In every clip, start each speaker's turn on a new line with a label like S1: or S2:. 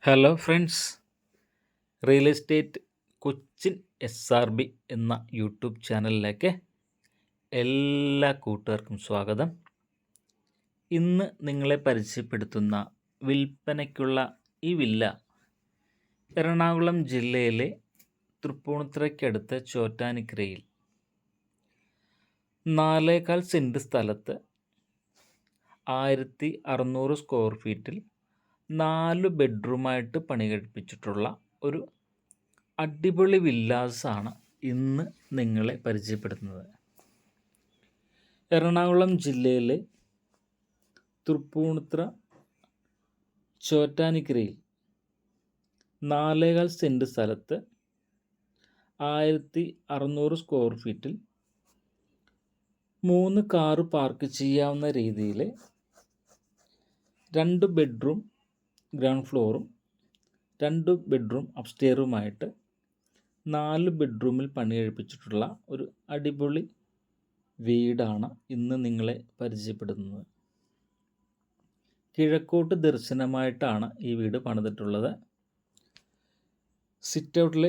S1: Hello friends, real estate Cochin SRB എന്ന YouTube ചാനലിലേക്ക് എല്ലാ കൂട്ടുകാർക്കും സ്വാഗതം. ഇന്ന് നിങ്ങളെ പരിചയപ്പെടുത്തുന്ന വിൽപ്പനയ്ക്കുള്ള ഈ വില്ല എറണാകുളം ജില്ലയിലെ തൃപ്പൂണിത്തുറയ്ക്കടുത്ത് ചോറ്റാനിക്കരയിൽ 4.25 സെൻറ്റ് സ്ഥലത്ത് 1600 സ്ക്വയർ ഫീറ്റിൽ 4 ബെഡ്റൂമായിട്ട് പണി കഴിപ്പിച്ചിട്ടുള്ള ഒരു അടിപൊളി വില്ലാസാണ് ഇന്ന് നിങ്ങളെ പരിചയപ്പെടുത്തുന്നത്. എറണാകുളം ജില്ലയിലെ തൃപ്പൂണിത്തുറ ചോറ്റാനിക്കരയിൽ 4.25 സെൻറ്റ് സ്ഥലത്ത് 1600 സ്ക്വയർ ഫീറ്റിൽ 3 കാറ് പാർക്ക് ചെയ്യാവുന്ന രീതിയിൽ 2 ബെഡ്റൂം ഗ്രൗണ്ട് ഫ്ലോറും 2 ബെഡ്റൂം അപ്സ്റ്റെയറുമായിട്ട് 4 ബെഡ്റൂമിൽ പണി കഴിപ്പിച്ചിട്ടുള്ള ഒരു അടിപൊളി വീടാണ് ഇന്ന് നിങ്ങളെ പരിചയപ്പെടുത്തുന്നത്. കിഴക്കോട്ട് ദർശനമായിട്ടാണ് ഈ വീട് പണിതിട്ടുള്ളത്. സിറ്റ് ഔട്ടിൽ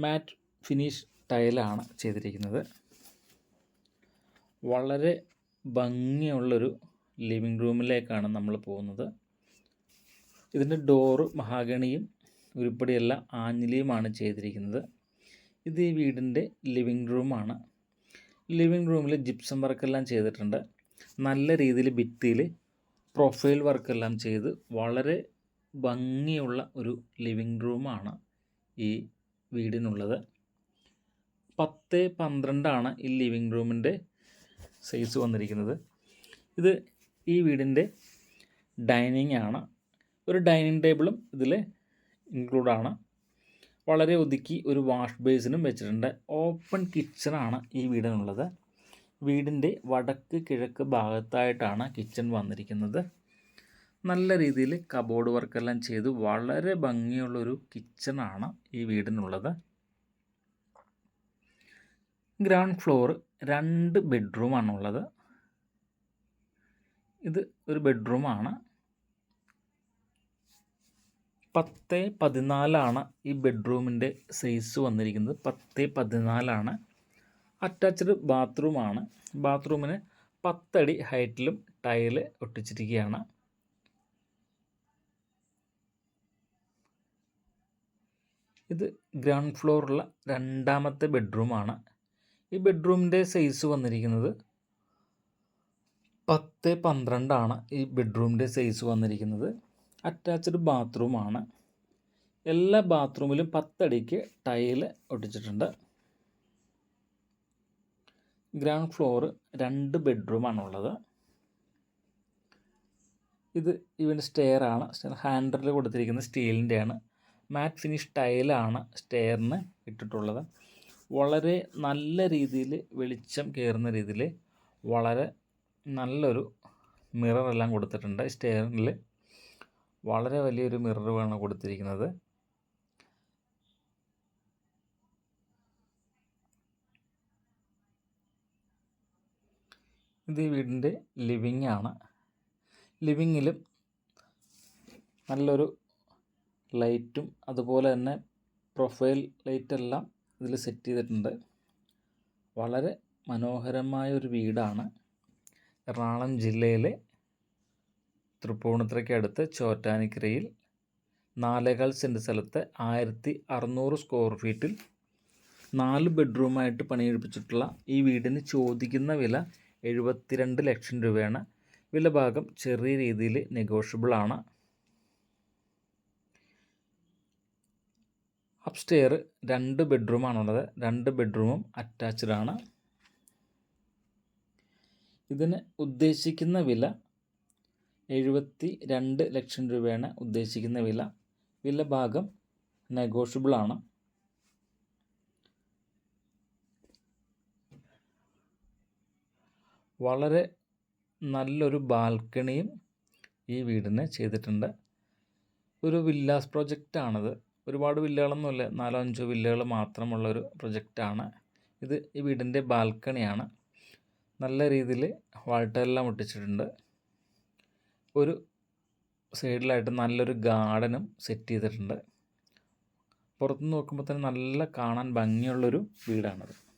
S1: മാറ്റ് ഫിനിഷ് ടൈലാണ് ചെയ്തിരിക്കുന്നത്. വളരെ ഭംഗിയുള്ളൊരു ലിവിങ് റൂമിലേക്കാണ് നമ്മൾ പോകുന്നത്. ഇതിൻ്റെ ഡോറ് മഹാഗണിയും ഉരുപ്പടിയെല്ലാം ആഞ്ഞിലിയുമാണ് ചെയ്തിരിക്കുന്നത്. ഇത് ഈ വീടിൻ്റെ ലിവിങ് റൂമാണ്. ലിവിങ് റൂമിൽ ജിപ്സം വർക്കെല്ലാം ചെയ്തിട്ടുണ്ട്. നല്ല രീതിയിൽ ഭിത്തിയിൽ പ്രൊഫൈൽ വർക്കെല്ലാം ചെയ്ത് വളരെ ഭംഗിയുള്ള ഒരു ലിവിങ് റൂമാണ് ഈ വീടിനുള്ളത്. 10x12 ഈ ലിവിങ് റൂമിൻ്റെ സൈസ് വന്നിരിക്കുന്നത്. ഇത് ഈ വീടിൻ്റെ ഡൈനിങ് ആണ്. ഒരു ഡൈനിങ് ടേബിളും ഇതിൽ ഇൻക്ലൂഡാണ്. വളരെ ഒതുക്കി ഒരു വാഷ് ബേസിനും വെച്ചിട്ടുണ്ട്. ഓപ്പൺ കിച്ചണാണ് ഈ വീടിനുള്ളത്. വീടിൻ്റെ വടക്ക് കിഴക്ക് ഭാഗത്തായിട്ടാണ് കിച്ചൺ വന്നിരിക്കുന്നത്. നല്ല രീതിയിൽ കബോർഡ് വർക്കെല്ലാം ചെയ്ത് വളരെ ഭംഗിയുള്ളൊരു കിച്ചണാണ് ഈ വീടിനുള്ളത്. ഗ്രൗണ്ട് ഫ്ലോർ 2 ബെഡ്റൂമാണുള്ളത്. ഇത് ഒരു ബെഡ്റൂമാണ്. 10x14 ഈ ബെഡ്റൂമിൻ്റെ സൈസ് വന്നിരിക്കുന്നത്. 10x14. അറ്റാച്ച്ഡ് ബാത്റൂമാണ്. ബാത്റൂമിന് 10 അടി ഹൈറ്റിലും ടൈല് ഒട്ടിച്ചിരിക്കുകയാണ്. ഇത് ഗ്രൗണ്ട് ഫ്ലോറുള്ള 2ാമത്തെ ബെഡ്റൂമാണ്. ഈ ബെഡ്റൂമിൻ്റെ സൈസ് വന്നിരിക്കുന്നത് 10x12 ഈ ബെഡ്റൂമിൻ്റെ സൈസ് വന്നിരിക്കുന്നത്. അറ്റാച്ച്ഡ് ബാത്റൂമാണ്. എല്ലാ ബാത്റൂമിലും 10 അടിക്ക് ടൈല് ഒട്ടിച്ചിട്ടുണ്ട്. ഗ്രൗണ്ട് ഫ്ലോർ 2 ബെഡ്റൂമാണുള്ളത്. ഇത് ഇവൻ്റെ സ്റ്റെയറാണ്. ഹാൻഡിൽ കൊടുത്തിരിക്കുന്നത് സ്റ്റീലിൻ്റെയാണ്. മാറ്റ് ഫിനിഷ് ടൈലാണ് സ്റ്റെയറിന് ഇട്ടിട്ടുള്ളത്. വളരെ നല്ല രീതിയിൽ വെളിച്ചം കയറുന്ന രീതിയിൽ വളരെ നല്ലൊരു മിററെല്ലാം കൊടുത്തിട്ടുണ്ട്. സ്റ്റെയറിൽ വളരെ വലിയൊരു മിററുമാണ് കൊടുത്തിരിക്കുന്നത്. ഇത് ഈ വീടിൻ്റെ ലിവിങ് ആണ്. ലിവിങ്ങിലും നല്ലൊരു ലൈറ്റും അതുപോലെ തന്നെ പ്രൊഫൈൽ ലൈറ്റെല്ലാം ഇതിൽ സെറ്റ് ചെയ്തിട്ടുണ്ട്. വളരെ മനോഹരമായ ഒരു വീടാണ്. എറണാകുളം ജില്ലയിലെ തൃപ്പൂണിത്തുറയ്ക്കടുത്ത് ചോറ്റാനിക്കരയിൽ 4.25 സെൻറ്റ് സ്ഥലത്ത് 1600 സ്ക്വയർ ഫീറ്റിൽ 4 ബെഡ്റൂമായിട്ട് പണിയെടുപ്പിച്ചിട്ടുള്ള ഈ വീടിന് ചോദിക്കുന്ന വില 72 ലക്ഷം രൂപയാണ്. വില ഭാഗം ചെറിയ രീതിയിൽ നെഗോഷ്യബിളാണ്. അപ്സ്റ്റെയർ 2 ബെഡ്റൂമാണുള്ളത്. 2 ബെഡ്റൂമും അറ്റാച്ച്ഡ് ആണ്. ഇതിന് ഉദ്ദേശിക്കുന്ന വില 72 ലക്ഷം രൂപയാണ് ഉദ്ദേശിക്കുന്ന വില. വില ഭാഗം നെഗോഷ്യബിളാണ്. വളരെ നല്ലൊരു ബാൽക്കണിയും ഈ വീടിന് ചെയ്തിട്ടുണ്ട്. ഒരു വില്ലാസ് പ്രൊജക്റ്റാണിത്. ഒരുപാട് വില്ലകളൊന്നുമില്ല, 4-5 വില്ലകൾ മാത്രമുള്ളൊരു പ്രൊജക്റ്റാണ് ഇത്. ഈ വീടിൻ്റെ ബാൽക്കണിയാണ്. നല്ല രീതിയിൽ വാൾട്ടെല്ലാം ഒട്ടിച്ചിട്ടുണ്ട്. ഒരു സൈഡിലായിട്ട് നല്ലൊരു ഗാർഡനും സെറ്റ് ചെയ്തിട്ടുണ്ട്. പുറത്തുനിന്ന് നോക്കുമ്പോൾ തന്നെ നല്ല കാണാൻ ഭംഗിയുള്ളൊരു വീടാണത്.